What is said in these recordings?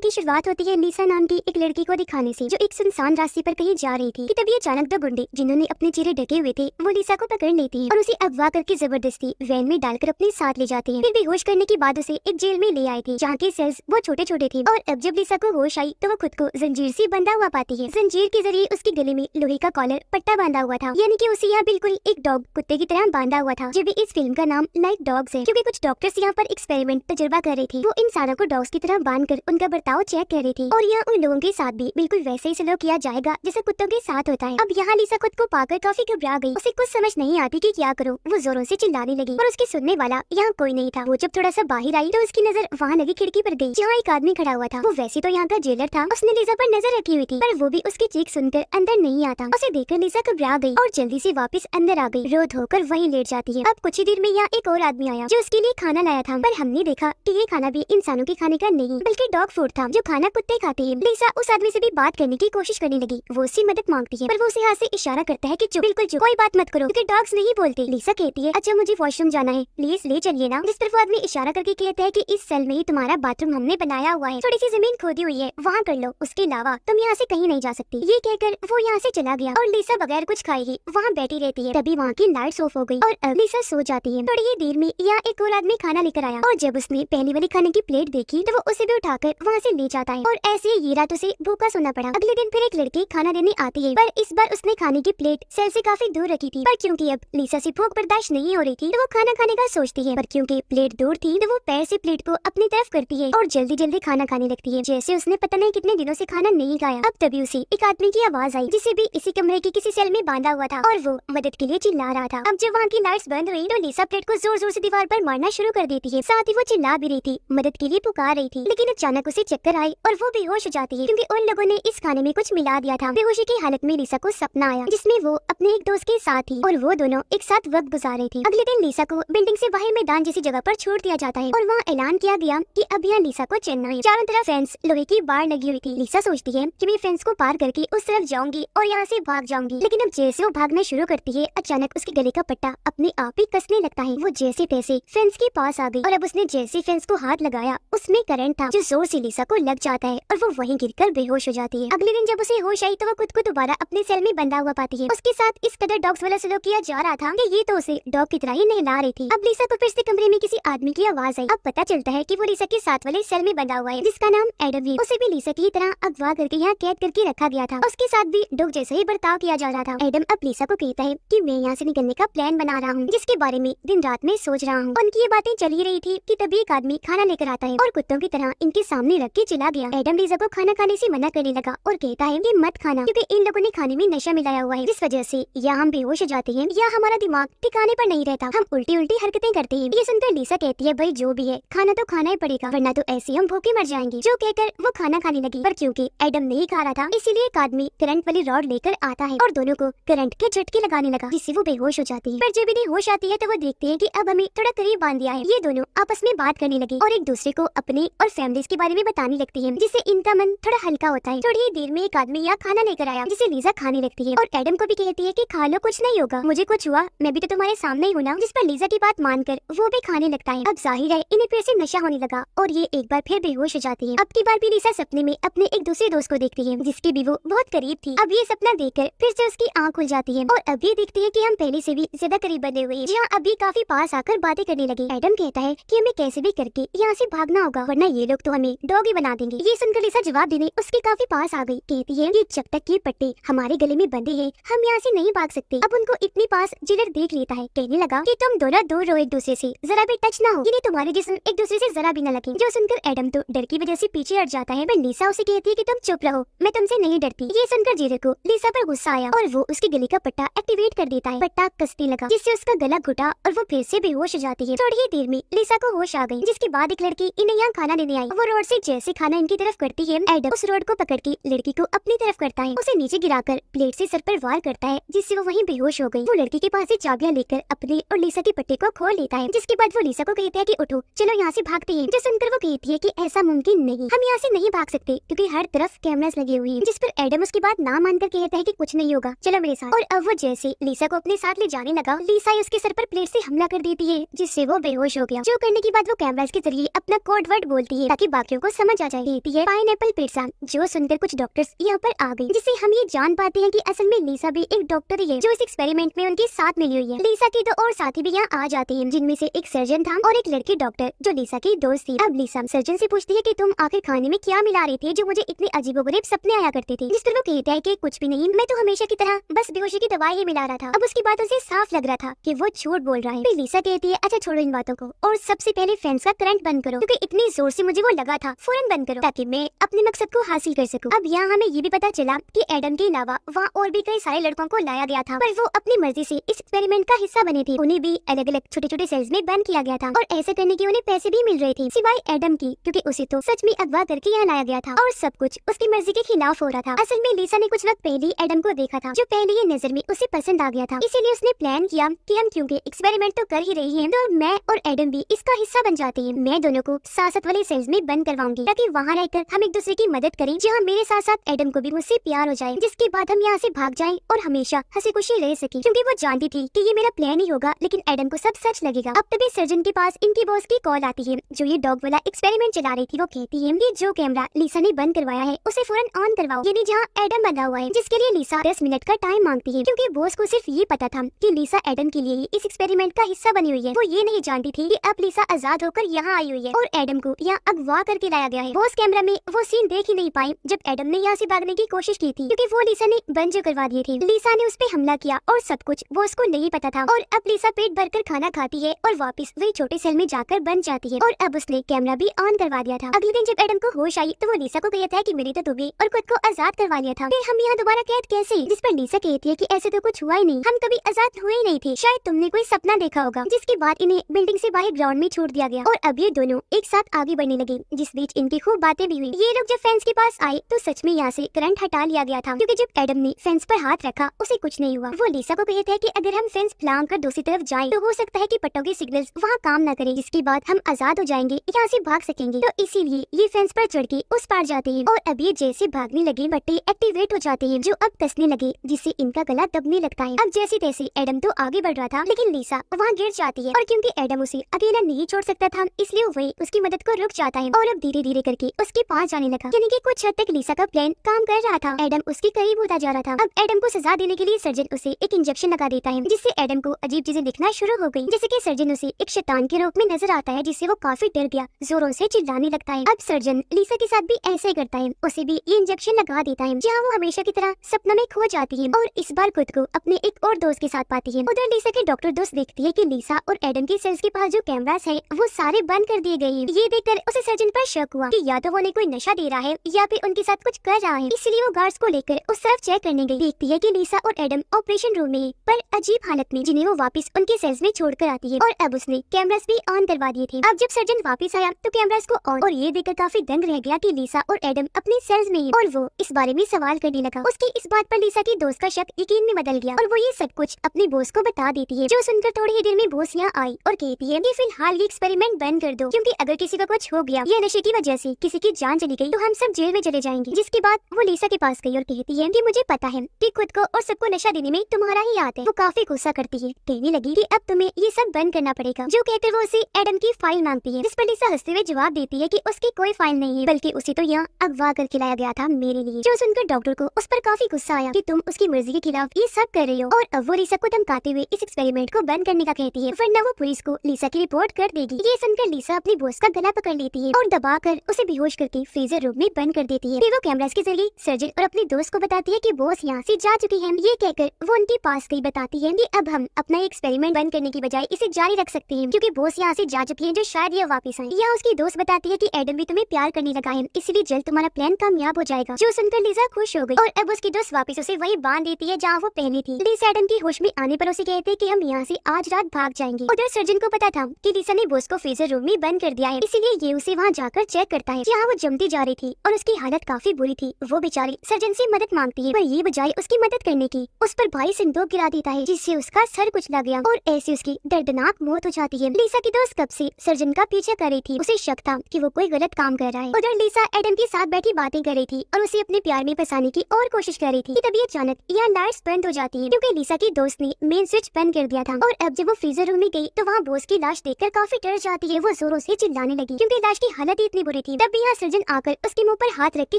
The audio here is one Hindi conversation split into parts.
की शुरुआत होती है लीसा नाम की एक लड़की को दिखाने से, जो एक सुनसान रास्ते पर कहीं जा रही थी कि तभी अचानक दो गुंडे जिन्होंने अपने चेहरे ढके हुए थे वो लीसा को पकड़ लेती है और उसे अगवा करके जबरदस्ती वैन में डालकर अपने साथ ले जाते हैं। फिर बेहोश करने के बाद उसे एक जेल में ले आए थे जहाँ के सेल्स बहुत छोटे छोटे थे और अब जब लीसा को होश आई तो वो खुद को जंजीर से बंधा हुआ पाती है। जंजीर के जरिए उसके गले में लोहे का कॉलर पट्टा बांधा हुआ था, यानी कि उसे यहाँ बिल्कुल एक डॉग कुत्ते की तरह बांधा हुआ था। जब इस फिल्म का नाम लाइक डॉग्स है क्योंकि कुछ डॉक्टर्स यहाँ पर एक्सपेरिमेंट तजुर्बा कर रहे थे। वो इंसानों को डॉग्स की तरह बांधकर उनका बर्ताव चेक कर रही थी और यहाँ उन लोगों के साथ भी बिल्कुल वैसे ही सलूक किया जाएगा जैसे कुत्तों के साथ होता है। अब यहाँ लीसा खुद को पाकर काफी घबरा गई, उसे कुछ समझ नहीं आती कि क्या करो। वो जोरों से चिल्लाने लगी और उसके सुनने वाला यहाँ कोई नहीं था। वो जब थोड़ा सा बाहर आई तो उसकी नजर वहाँ लगी खिड़की पर गई जहाँ एक आदमी खड़ा हुआ था। वो वैसे तो यहाँ का जेलर था, उसने लीसा पर नजर रखी हुई थी पर वो भी उसकी चीख सुनकर अंदर नहीं आता। उसे देखकर लीसा घबरा गई और जल्दी से वापस अंदर आ गई। रो धोकर वहीं लेट जाती है। अब कुछ ही देर में यहाँ एक और आदमी आया जो उसके लिए खाना लाया था, पर हमने देखा कि ये खाना भी इंसानों के खाने का नहीं बल्कि डॉग फूड था जो खाना कुत्ते खाते हैं। लीसा उस आदमी से भी बात करने की कोशिश करने लगी। वो उससे मदद मांगती है पर वो उसे हाथ से इशारा करता है कि चुप, बिल्कुल चुप, कोई बात मत करो क्योंकि डॉग्स नहीं बोलते। लीसा कहती है अच्छा मुझे वॉशरूम जाना है, प्लीज ले चलिए ना। जिस पर वो आदमी इशारा करके कहता है कि इस सेल में ही तुम्हारा बाथरूम हमने बनाया हुआ है, थोड़ी सी जमीन खोदी हुई है वहाँ कर लो, उसके अलावा तुम यहाँ से कहीं नहीं जा सकती। ये कहकर वो यहाँ से चला गया और लीसा बगैर कुछ खाए ही वहाँ बैठी रहती है। तभी वहाँ की लाइट्स ऑफ हो गई और अब लीसा सो जाती है। थोड़ी ही देर में यहाँ एक और आदमी खाना लेकर आया और जब उसने पहली वाली खाने की प्लेट देखी तो वो उसे भी उठाकर वहाँ से ले जाता है और ऐसे ये रात उसे भूखा सोना पड़ा। अगले दिन फिर एक लड़की खाना देने आती है पर इस बार उसने खाने की प्लेट सेल से काफी दूर रखी थी, पर क्योंकि अब लीसा से भूख बर्दाश्त नहीं हो रही थी तो वो खाना खाने का सोचती है, पर क्योंकि प्लेट दूर थी तो वो पैर से प्लेट को अपनी तरफ करती है और जल्दी जल्दी खाना खाने लगती है जैसे उसने पता नहीं कितने दिनों से खाना नहीं खाया। अब तभी उसे एक आदमी की आवाज आई जिसे भी इसी कमरे के किसी सेल में बांधा हुआ था और वो मदद के लिए चिल्ला रहा था। अब जब वहाँ की लाइट्स बंद हुई तो लीसा प्लेट को जोर जोर से दीवार पर मारना शुरू कर देती है। साथ ही वो चिल्ला भी रही थी, मदद के लिए पुकार रही थी, लेकिन अचानक उसे चक्कर आई और वो बेहोश हो जाती है क्योंकि उन लोगों ने इस खाने में कुछ मिला दिया था। बेहोशी की हालत में लीसा को सपना आया जिसमें वो अपने एक दोस्त के साथ थी और वो दोनों एक साथ वक्त गुजार रही थी। अगले दिन लीसा को बिल्डिंग से बाहर मैदान जैसी जगह पर छोड़ दिया जाता है और वहाँ ऐलान किया गया कि अब यहाँ लीसा को चलना है। चारों तरफ फेंस लोहे की बाड़ लगी हुई थी। लीसा सोचती है कि मैं फेंस को पार करके उस तरफ जाऊंगी और यहाँ से भाग जाऊंगी, लेकिन अब जैसे वो भागना शुरू करती है अचानक उसके गले का पट्टा अपने आप ही कसने लगता है। वो जैसे तैसे फेंस के पास आ गई और अब उसने जैसे फेंस को हाथ लगाया उसमें करंट था जो जोर से लीसा को लग जाता है और वो वहीं गिरकर बेहोश हो जाती है। अगले दिन जब उसे होश आई तो वो खुद को दोबारा अपने सेल में बंधा हुआ पाती है। उसके साथ इस कदर डॉग्स वाला सलूक किया जा रहा था कि ये तो उसे डॉग की तरह ही नहला रही थी। अब लीसा को फिर से कमरे में किसी आदमी की आवाज आई। अब पता चलता है कि वो लीसा के साथ वाले सेल में बंधा हुआ है जिसका नाम एडम है। उसे भी लीसा की तरह अगवा करके यहाँ कैद करके रखा गया था। उसके साथ भी डॉग जैसा ही बर्ताव किया जा रहा था। एडम अब लीसा को कहता है कि मैं यहाँ से निकलने का प्लान बना रहा हूँ जिसके बारे में दिन रात में सोच रहा हूँ। उनकी ये बातें चल ही रही थी कि तभी एक आदमी खाना लेकर आता है और कुत्तों की तरह इनके सामने रख के चला गया। एडम लीसा को खाना खाने से मना करने लगा और कहता है कि मत खाना क्योंकि इन लोगों ने खाने में नशा मिलाया हुआ है जिस वजह से या हम बेहोश हो जाते हैं या हमारा दिमाग ठिकाने पर नहीं रहता, हम उल्टी उल्टी हरकतें करते हैं। ये सुनकर लीसा कहती है भाई जो भी है खाना तो खाना ही पड़ेगा वरना तो ऐसे हम भूखे मर जाएंगे। जो कहकर वो खाना खाने लगी, पर क्योंकि एडम नहीं खा रहा था इसीलिए एक आदमी करंट वाली रॉड लेकर आता है और दोनों को करंट के झटके लगाने लगा जिससे वो बेहोश हो जाती है। पर जब इन्हें होश आती है तो वो देखते हैं कि अब हमें थोड़ा करीब बांध दिया है। ये दोनों आपस में बात करने लगे और एक दूसरे को अपने और फैमिलीज के बारे में बताने लगती है जिससे इनका मन थोड़ा हल्का होता है। थोड़ी ही देर में एक आदमी यहाँ खाना लेकर आया जिसे लीसा खाने लगती है और एडम को भी कहती है कि खा लो कुछ नहीं होगा, मुझे कुछ हुआ मैं भी तो तुम्हारे सामने ही हूँ ना। जिस पर लीसा की बात मानकर वो भी खाने लगता है। अब जाहिर है इन्हें फिर से नशा होने लगा और ये एक बार फिर बेहोश हो जाती है। अब की बार भी लीसा सपने में अपने एक दूसरे दोस्त को देखती है जिसकी भी वो बहुत करीब थी। अब ये सपना देखकर फिर से उसकी आँख खुल जाती है और अब ये देखती है कि हम पहले से भी ज्यादा करीब बने हुए हैं जहाँ अभी काफी पास आकर बातें करने लगे। एडम कहता है कि हमें कैसे भी करके यहाँ से भागना होगा वरना ये लोग तो हमें डॉग ही बना देंगे। ये सुनकर लीसा जवाब देने उसके काफी पास आ गई। कहती है कि जब तक ये पट्टे हमारे गले में बंधे हैं हम यहाँ से नहीं भाग सकते। अब उनको इतनी पास जेलर देख लेता है, कहने लगा कि तुम दोनों दूर रहो एक दूसरे से, जरा भी टच ना हो, यानी तुम्हारे जिस्म एक दूसरे से जरा भी न लगे। जो सुनकर एडम तो डर की वजह से पीछे हट जाता है पर लीसा उसे कहती है कि तुम चुप रहो, मैं तुमसे नहीं डरती। ये सुनकर जेलर को लीसा पर गुस्सा आया और वो उसके गले का पट्टा एक्टिवेट कर देता है। पट्टा कसने लगा जिससे उसका गला घुटा और वो फिर से बेहोश हो जाती है। थोड़ी ही देर में लीसा को होश आ गई जिसके बाद एक लड़की इन्हें यहाँ खाना देने आई। वो रोड से जैसे खाना इनकी तरफ करती है एडम उस रोड को पकड़ के लड़की को अपनी तरफ करता है, उसे नीचे गिराकर प्लेट से सर पर वार करता है जिससे वो वहीं बेहोश हो गई। वो लड़की के पास से चाबियां लेकर अपने और लीसा के पट्टे को खोल लेता है जिसके बाद वो लीसा को कहता है कि उठो चलो यहाँ से भागते हैं। जो सुनकर वो कहती है कि ऐसा मुमकिन नहीं, हम यहाँ से नहीं भाग सकते क्योंकि हर तरफ कैमरास लगे हुए हैं। जिस पर एडम उसकी बात ना मानकर कहता है कि कुछ नहीं होगा, चलो मेरे साथ। और अब वो जैसे लीसा को अपने साथ ले जाने लगा, लीसा उसके सर पर प्लेट से हमला कर देती है जिससे वो बेहोश हो गया। जो करने के बाद वो कैमरास के जरिए अपना कोड वर्ड बोलती है ताकि बाकियों को समझ जा जाए। देती है पाइनएप्पल पिज्जा, जो सुनकर कुछ डॉक्टर्स यहाँ पर आ गए, जिससे हम ये जान पाते हैं कि असल में लिसा भी एक डॉक्टर ही है जो इस एक्सपेरिमेंट में उनके साथ मिली हुई है। लिसा के 2 और साथी भी यहाँ आ जाते हैं, जिनमें से एक सर्जन था और एक लड़की डॉक्टर जो लिसा की दोस्त थी। अब लिसा सर्जन से पूछती है कि तुम आखिर खाने में क्या मिला रही थी जो मुझे इतने अजीबोगरीब सपने आया करते थे। जिस तरह वो कहता है कि कुछ भी नहीं, मैं तो हमेशा की तरह बस बेहोशी की दवाई ही मिला रहा था। अब उसकी बातों से साफ लग रहा था कि वो झूठ बोल रहा है। फिर लिसा कहती है अच्छा छोड़ो इन बातों को और सबसे पहले फैंस का करंट बंद करो, क्योंकि इतनी जोर से मुझे वो लगा था, फौरन बंद करो ताकि मैं अपने मकसद को हासिल कर सकूं। अब यहाँ हमें ये भी पता चला कि एडम के अलावा वहाँ और भी कई सारे लड़कों को लाया गया था, पर वो अपनी मर्जी से इस एक्सपेरिमेंट का हिस्सा बने थे। उन्हें भी अलग अलग छोटे छोटे सेल्स में बंद किया गया था और ऐसे करने के उन्हें पैसे भी मिल रहे थे, सिवाय एडम की, क्योंकि उसे तो सच में अगवा करके यहाँ लाया गया था और सब कुछ उसकी मर्जी के खिलाफ हो रहा था। असल में लिसा ने कुछ वक्त पहले एडम को देखा था, जो पहले ही नजर में उसे पसंद आ गया था। इसीलिए उसने प्लान किया कि हम क्योंकि एक्सपेरिमेंट तो कर ही रही हैं, तो मैं और एडम भी इसका हिस्सा बन जाते हैं। मैं दोनों को साथ वाले सेल्स में बंद करवाऊंगी ताकि वहाँ रहकर हम एक दूसरे की मदद करें, जहाँ मेरे साथ साथ एडम को भी मुझसे प्यार हो जाए, जिसके बाद हम यहाँ से भाग जाएं और हमेशा हंसी खुशी रह सके, क्योंकि वो जानती थी कि ये मेरा प्लान ही होगा, लेकिन एडम को सब सच लगेगा। अब तभी सर्जन के पास इनकी बॉस की कॉल आती है, जो ये डॉग वाला एक्सपेरिमेंट चला रही थी। वो कहती है कि जो कैमरा लिसा ने बंद करवाया है उसे फौरन ऑन करवाओ, यानी जहाँ एडम बंधा हुआ है, जिसके लिए लिसा 10 मिनट का टाइम मांगती है, क्योंकि बॉस को सिर्फ ये पता था कि लिसा एडम के लिए ही इस एक्सपेरिमेंट का हिस्सा बनी हुई है। वो ये नहीं जानती थी कि अब लिसा आजाद होकर यहाँ आई हुई है और एडम को यहाँ अगवा करके लाया गया है। बॉस कैमरा में वो सीन देख ही नहीं पाए जब एडम ने यहाँ से भागने की कोशिश की थी, क्योंकि वो लिसा ने बंद जो करवा दिए थे। लिसा ने उस पे हमला किया और सब कुछ वो उसको नहीं पता था, और अब लिसा पेट भरकर खाना खाती है और वापस वही छोटे सेल में जाकर बन जाती है, और अब उसने कैमरा भी ऑन करवा दिया था। अगले दिन जब एडम को होश आई तो वो लिसा को कहता है कि मैंने तो तुम्हें और खुद को आजाद करवा लिया था, फिर हम यहाँ दोबारा कैद कैसे? जिस पर लिसा कहती है कि ऐसे तो कुछ हुआ ही नहीं, हम कभी आजाद हुए ही नहीं थे, शायद तुमने कोई सपना देखा होगा। जिसके बाद इन्हें बिल्डिंग से बाहर ग्राउंड में छोड़ दिया गया और अब ये दोनों एक साथ आगे बढ़ने लगे, जिस बीच इनकी खूब बातें भी हुई। ये लोग जब फेंस के पास आए तो सच में यहाँ से करंट हटा लिया गया था, क्योंकि जब एडम ने फेंस पर हाथ रखा उसे कुछ नहीं हुआ। वो लिसा को कहते हैं कि अगर हम फेंस फैलाकर दूसरी तरफ जाएं तो हो सकता है कि पट्टों के सिग्नल्स वहाँ काम न करें, जिसके बाद हम आजाद हो जाएंगे, यहाँ से भाग सकेंगे। तो इसीलिए ये फेंस पर चढ़ के उस पार जाते हैं, और अब ये जैसे भागने लगे पट्टे एक्टिवेट हो जाते हैं, जो अब कसने लगे, जिससे इनका गला दबने लगता है। अब जैसे तैसे एडम तो आगे बढ़ रहा था, लेकिन लिसा वहाँ गिर जाती है, और क्योंकि एडम उसे अकेला नहीं छोड़ सकता था, इसलिए वही उसकी मदद को रुक जाता है और अब धीरे धीरे करके उसके पास जाने लगा, यानी कि कुछ हद तक लिसा का प्लान काम कर रहा था। एडम उसके करीब होता जा रहा था। अब एडम को सजा देने के लिए सर्जन उसे एक इंजेक्शन लगा देता है, जिससे एडम को अजीब चीजें दिखना शुरू हो गई, जैसे कि सर्जन उसे एक शैतान के रूप में नजर आता है, जिससे वो काफी डर गया, जोरों से चिल्लाने लगता है। अब सर्जन लिसा के साथ भी ऐसे ही करता है, उसे भी ये इंजेक्शन लगा देता है, जहाँ वो हमेशा की तरह सपनों में खो जाती है और इस बार खुद को अपने एक और दोस्त के साथ पाती है। उधर लिसा के डॉक्टर दोस्त देखती है कि लिसा और एडम के सेल्स के पास जो कैमरास है वो सारे बंद कर दिए गए हैं। ये देखकर उसे सर्जन पर शक हुआ कि या तो वो उन्हें कोई नशा दे रहा है या फिर उनके साथ कुछ कर रहा है, इसलिए वो गार्ड्स को लेकर उस तरफ चेक करने गई। देखती है कि लिसा और एडम ऑपरेशन रूम में है, पर अजीब हालत में, जिन्हें वो वापस उनके सेल्स में छोड़कर आती है, और अब उसने कैमरास भी ऑन करवा दिए थे। अब जब सर्जन वापस आया तो कैमरास को ऑन, और ये देखकर काफी दंग रह गया कि लिसा और एडम अपने सेल्स में है, और वो इस बारे में सवाल करने लगा। उसकी इस बात पर लिसा की दोस्त का शक यकीन में बदल गया और वो ये सब कुछ अपने बॉस को बता देती है, जो सुनकर थोड़ी ही देर में बॉस यहाँ आई और कहती है कि फिलहाल ये एक्सपेरिमेंट बंद कर दो, क्योंकि अगर किसी का कुछ हो गया या नशे की वजह से किसी की जान चली गई तो हम सब जेल में चले जाएंगे। जिसके बाद वो लिसा के पास गई और कहती है कि मुझे पता है कि खुद को और सबको नशा देने में तुम्हारा ही हाथ है। वो काफी गुस्सा करती है, कहने लगी कि अब तुम्हें ये सब बंद करना पड़ेगा, जो कहकर वो उसे एडम की फाइल मांगती है, जिस पर लिसा हंसते हुए जवाब देती है कि उसकी कोई फाइल नहीं है, बल्कि उसे तो यहाँ अगवा करके लाया गया था मेरे लिए। जो सुनकर डॉक्टर को उस पर काफी गुस्सा आया कि तुम उसकी मर्जी के खिलाफ ये सब कर रही हो, और अब वो लिसा को धमकाते हुए इस एक्सपेरिमेंट को बंद करने का कहती है, वरना वो पुलिस को लिसा की रिपोर्ट कर देगी। ये सुनकर लिसा अपनी बॉस का गला पकड़ लेती है और दबाकर उसे बेहोश करके फ्रीजर रूम में बंद कर देती है। फिर वो कैमरास के जरिए सर्जन और अपने दोस्त को बताती है कि बॉस यहाँ से जा चुकी है। ये कहकर वो उनके पास गई, बताती है कि अब हम अपना एक्सपेरिमेंट बंद करने की बजाय इसे जारी रख सकते हैं, क्योंकि बॉस यहाँ से जा चुकी है, जो शायद ये वापस आए। यहाँ उसकी दोस्त बताती है कि एडम भी तुम्हें प्यार करने लगा है, इसलिए जल्द तुम्हारा प्लान कामयाब हो जाएगा। जो सुनकर लिसा खुश हो गई और अब उसकी दोस्त वापस उसे वही बांध देती है जहाँ वो पहले थी। लिसा एडम की होश में आने पर उसे कहते हैं कि हम यहाँ से आज रात भाग जाएंगे। उधर सर्जन को पता था कि लिसा ने बॉस को फ्रीजर रूम में बंद कर दिया है, इसीलिए ये उसे वहाँ जाकर चेक करता है, जहाँ वो जमती जा रही थी और उसकी हालत काफी बुरी थी। वो बेचारी सर्जन से मदद मांगती है, पर ये बजाय उसकी मदद करने की उस पर भारी संदूक गिरा देता है, जिससे उसका सर कुचला गया और ऐसे उसकी दर्दनाक मौत हो जाती है। लिसा की दोस्त कब से सर्जन का पीछा कर रही थी, उसे शक था कि वो कोई गलत काम कर रहा है। उधर लिसा एडम के साथ बैठी बातें कर रही थी और उसे अपने प्यार में फंसाने की और कोशिश कर रही थी कि तभी अचानक यहाँ लाइट्स बंद हो जाती है, क्योंकि लिसा की दोस्त ने मेन स्विच बंद कर दिया था। और अब जब वो फ्रीजर रूम में गई तो वहाँ बॉस की लाश देखकर काफी डर जाती है। वो जोरों से चिल्लाने लगी, क्योंकि लाश की हालत ही इतनी बुरी थी। तब भी यहाँ सर्जन आकर उसके मुंह पर हाथ रख के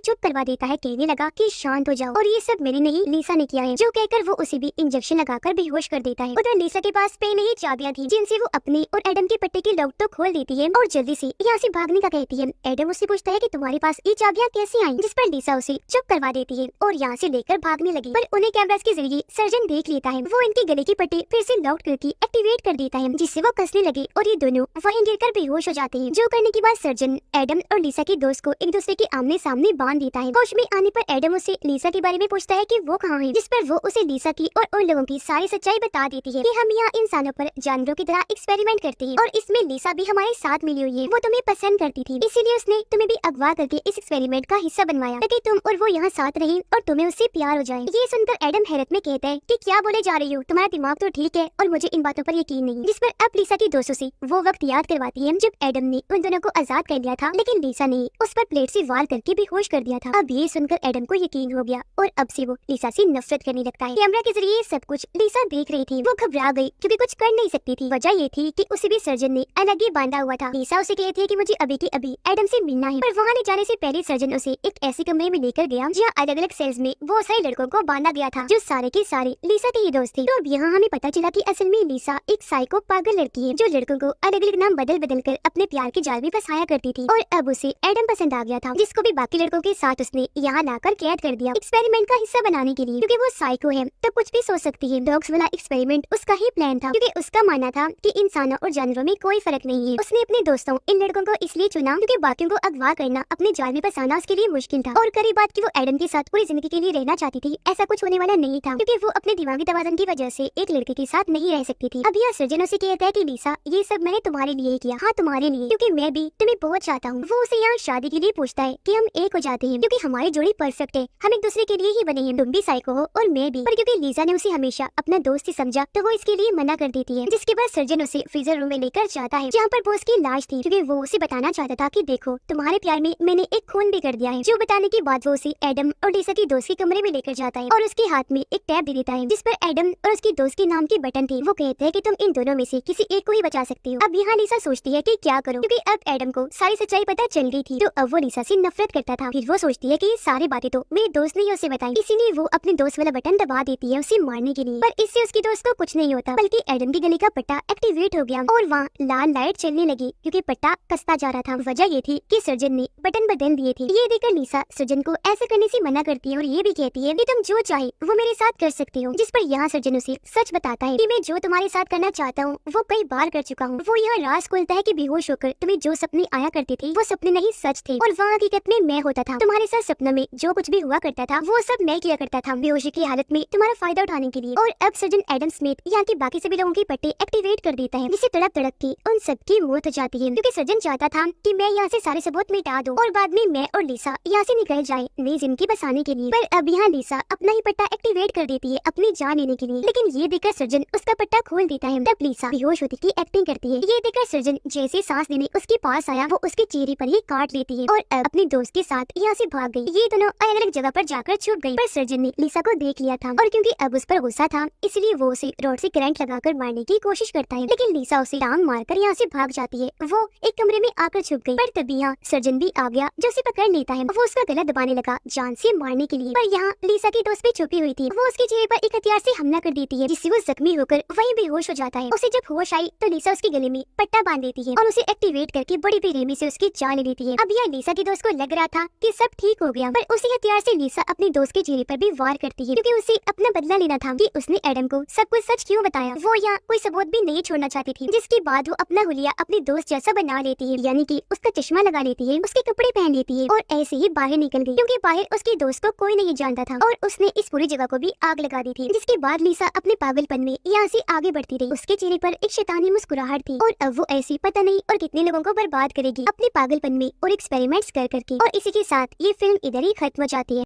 चुप करवा देता है, कहने लगा कि शांत हो जाओ और ये सब मैंने नहीं लीसा ने किया है, जो कहकर वो उसे भी इंजेक्शन लगाकर बेहोश कर देता है। उधर लीसा के पास पेन ही चाबियां थी जिनसे वो अपने और एडम के पट्टे की लॉक तो खोल देती है और जल्दी से यहाँ से भागने का कहती है। एडम उससे पूछता है कि तुम्हारे पास ये चाबियां कैसे आई, जिस पर लीसा उसे चुप करवा देती है और यहाँ से लेकर भागने लगी। पर उन्हें कैमरास के जरिए सर्जन देख लेता है। वो इनके गले के पट्टे फिर से लॉक करके एक्टिवेट कर देता है, जिससे वो कसने लगे और ये दोनों वहीं गिरकर बेहोश हो जाते हैं। जो करने के बाद सर्जन एडम और लीसा के दोस्त को एक दूसरे के आमने सामने बांध देता है। होश में आने पर एडम उससे लीसा के बारे में पूछता है कि वो कहाँ है, जिस पर वो उसे लीसा की और उन लोगों की सारी सच्चाई बता देती है कि हम यहाँ इंसानों पर जानवरों की तरह एक्सपेरिमेंट करते हैं और इसमें लीसा भी हमारे साथ मिली हुई है। वो तुम्हें पसंद करती थी, इसीलिए उसने तुम्हें भी अगवा करके इस एक्सपेरिमेंट का हिस्सा बनवाया ताकि तुम और वो यहाँ साथ रहें और तुम्हें उससे प्यार हो जाए। ये सुनकर एडम हैरत में कहता है कि क्या बोले जा रही हो, तुम्हारा दिमाग तो ठीक है और मुझे इन बातों पर यकीन नहीं। जिस पर अब लीसा की दोस्तों से वो वक्त याद करवाती है जब एडम ने उन दोनों को आजाद कर लिया था, लेकिन लीसा ने उस पर प्लेट से वार करके बेहोश कर दिया था। अब ये सुनकर एडम को यकीन हो गया और अब से वो लीसा से नफरत करने लगता है। कैमरा के जरिए सब कुछ लीसा देख रही थी। वो घबरा गई क्योंकि कुछ कर नहीं सकती थी। वजह ये थी कि उसे भी सर्जन ने अलग ही बांधा हुआ था। लीसा उसे कहती है कि मुझे अभी के अभी एडम से मिलना है, पर वहाँ ले जाने से पहले सर्जन उसे एक ऐसे कमरे में लेकर गया जहाँ अलग अलग सेल्स में बहुत सारे लड़कों को बांधा गया था, जो सारे के सारे लीसा के ही दोस्त थे। तो अब यहाँ हमें पता चला कि असल में लीसा एक साइको पागल लड़की है जो लड़कों को अलग अलग नाम बदल बदल कर अपने प्यार के जाल में फंसाया करती थी। और अब उसे एडम पसंद आ गया था, जिसको भी बाकी लड़कों के साथ उसने यहाँ लाकर कैद कर दिया एक्सपेरिमेंट का हिस्सा बनाने के लिए। क्योंकि वो साइको है तो कुछ भी सोच सकती है। डॉग्स वाला एक्सपेरिमेंट उसका ही प्लान था, क्योंकि उसका मानना था कि इंसानों और जानवरों में कोई फर्क नहीं है। उसने अपने दोस्तों इन लड़कों को इसलिए चुना क्योंकि बाकियों को अगवा करना, अपने जाल में फंसाना उसके लिए मुश्किल था। और करीब बात की वो एडम के साथ पूरी जिंदगी के लिए रहना चाहती थी, ऐसा कुछ होने वाला नहीं था क्योंकि वो अपने दिमागी तवाज़ुन की वजह से एक लड़के के साथ नहीं रह सकती थी। अब यह सर्जन उसे कहता है कि लीसा ये सब मैंने तुम्हारे लिए किया, हाँ तुम्हारे लिए, क्योंकि मैं भी तुम्हें बहुत चाहता हूँ। वो उसे यहाँ शादी के लिए पूछता है कि हम एक हो जाते हैं क्योंकि हमारी जोड़ी परफेक्ट है, हम एक दूसरे के लिए ही बने हैं। तुम भी साइको हो और मैं भी। पर क्योंकि लीसा ने उसे हमेशा अपना दोस्त ही समझा तो वो इसके लिए मना कर देती है। जिसके बाद सर्जन उसे फ्रीजर रूम में लेकर जाता है जहाँ पर बॉस की लाश थी, क्योंकि वो उसे बताना चाहता था कि देखो तुम्हारे प्यार में मैंने एक खून भी कर दिया है। जो बताने के बाद वो उसे एडम और लीसा की दोस्त के कमरे में लेकर जाता है और उसके हाथ में एक टैब दे देता है जिस पर एडम और उसकी दोस्त के नाम के बटन थे। वो कहते हैं कि तुम इन दोनों में से किसी एक को ही बचा सकती हो। अब यहाँ लीसा सोचती है कि क्या करूं, क्योंकि अब एडम को सारी सच्चाई पता चल गई थी। तो अब वो लीसा से नफरत करता था। फिर वो सोचती है कि ये सारी बातें तो मेरे दोस्त ने उसे बताई, इसीलिए वो अपने दोस्त वाला बटन दबा देती है उसे मारने के लिए। पर इससे उसकी दोस्त को कुछ नहीं होता, बल्कि एडम के गले का पट्टा एक्टिवेट हो गया और वहाँ लाल लाइट चलने लगी क्योंकि पट्टा कसता जा रहा था। वजह ये थी कि सर्जन ने बटन बदल दिए थे। ये देखकर लीसा सर्जन को ऐसा करने से मना करती है और ये भी कहती है कि तुम जो चाहे वो मेरे साथ कर सकती हो। जिस पर यहाँ सर्जन उसे सच बताता है कि मैं जो तुम्हारे साथ करना चाहता हूँ वो कई बार कर चुका हूँ। वो यहाँ राज खोलता है कि बेहोश होकर तुम्हें जो सपने आया करते थे वो सपने नहीं सच थे और वहाँ हकीकत में मैं होता था। तुम्हारे साथ सपनों में जो कुछ भी हुआ करता था वो सब मैं किया करता था बेहोशी की हालत में तुम्हारा फायदा उठाने के लिए। और अब सर्जन एडम स्मिथ यहाँ के बाकी सभी लोगों के पट्टे एक्टिवेट कर देता है, जिससे तड़प तड़प के उन सबकी मौत हो जाती है। क्योंकि सर्जन चाहता था कि मैं यहाँ से सारे सबूत मिटा दूं और बाद में मैं और लीसा यहाँ से निकल जाए नई जिंदगी बसाने के लिए। पर अब यहाँ लीसा अपना ही पट्टा एक्टिवेट कर देती है अपनी जान लेने के लिए, लेकिन ये देखकर सर्जन उसका पट्टा खोल देता है। तब लीसा बेहोश होती की एक्टिंग करती है। ये देखकर सर्जन जैसे सांस लेने उसके पास आया वो उसके चेहरे पर ही काट लेती है और अब अपने दोस्त के साथ यहाँ से भाग गई। ये दोनों अलग अलग जगह पर जाकर छुप गई, पर सर्जन ने लीसा को देख लिया था और क्योंकि अब उस पर गुस्सा था इसलिए वो उसे रॉड से करंट लगाकर मारने की कोशिश करता है, लेकिन लीसा उसे टांग मारकर यहाँ से भाग जाती है। वो एक कमरे में आकर छुप गई, पर तभी यहाँ सर्जन भी आ गया जो उसे पकड़ लेता है। वो उसका गला दबाने लगा जान से मारने के लिए, पर यहाँ लीसा की दोस्त भी छुपी हुई थी। वो उसके चेहरे पर एक हथियार से हमला कर देती है, जिससे वो जख्मी होकर वहीं बेहोश हो जाता है। उसे जब होश आई तो लीसा उसके गले में पट्टा बांध देती है और उसे एक्टिवेट करके बड़ी बेरहमी से उसकी जान ले लेती है। अब यह लीसा की दोस्त को लग रहा था कि सब ठीक हो गया, पर उसी हथियार से लीसा अपने दोस्त के चेहरे पर भी वार करती है, क्योंकि उसे अपना बदला लेना था कि उसने एडम को सब कुछ सच क्यों बताया। वो यहाँ कोई सबूत भी नहीं छोड़ना चाहती थी, जिसके बाद वो अपना हुलिया अपने दोस्त जैसा बना लेती है, यानी कि उसका चश्मा लगा लेती है, उसके कपड़े पहन लेती है और ऐसे ही बाहर निकल गई, क्योंकि बाहर उसके दोस्त को कोई नहीं जानता था और उसने इस पूरी जगह को भी आग लगा दी थी। जिसके बाद लीसा अपने पागलपन में यहाँ से आगे बढ़ती रही। उसके चेहरे पर एक शैतानी मुस्कुराहट थी और अब वो ऐसी पता नहीं और कितने लोगों को बर्बाद करेगी अपने पागलपन में और एक्सपेरिमेंट्स कर करके। और इसी के साथ ये फिल्म इधर ही खत्म हो जाती है।